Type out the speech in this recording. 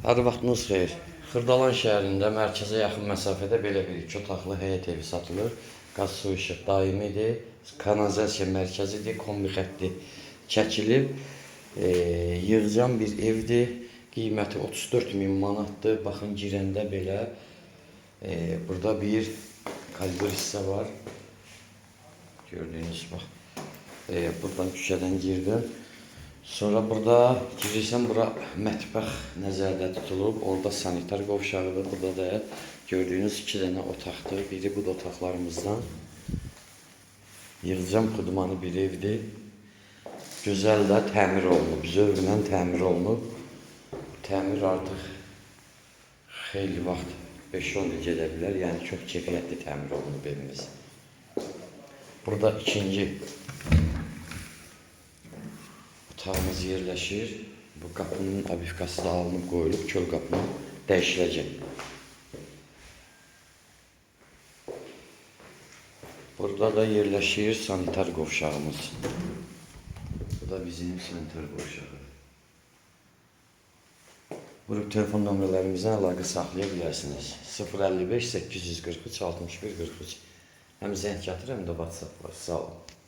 Hər vaxtınız xeyir. Xırdalan şəhərində mərkəzə yaxın məsafədə belə bir 2 otaqlı həyət evi satılır. Qaz, su, işıq daimidir. Kanalizasiya mərkəzidir, kombi xətti çəkilib. Yığcam bir evdir. Qiyməti 34.000 manatdır. Baxın, girəndə belə burada bir koridor hissə var. Gördüyünüz bax. Buradan küçədən girdim. Sonra burada girirsən, bura mətbəx nəzərdə tutulub. Orada sanitar qovşağıdır. Burada da gördüyünüz 2 dənə otaqdır. Biri bu da otaqlarımızdan. Yığcam xudmanı bir evdir. Gözəl də təmir olunub. Zövqlə təmir olunub. Təmir artıq xeyli vaxt 5-10 il gedə bilər. Yəni çox keyfiyyətli təmir olunub evimiz. Burada ikinci otağımız yerləşir. Bu qapının abifkası da alınıb qoyulub, köl qapının dəyişiləcək. Burada da yerləşir sanitar qovşağımız. Bu da bizim sanitar qovşağı. Buyurub telefon nömrələrimizdən əlaqə saxlaya bilərsiniz. 055 843 61 43. Həm zəng gətir, həm də WhatsApp var. Sağ olun.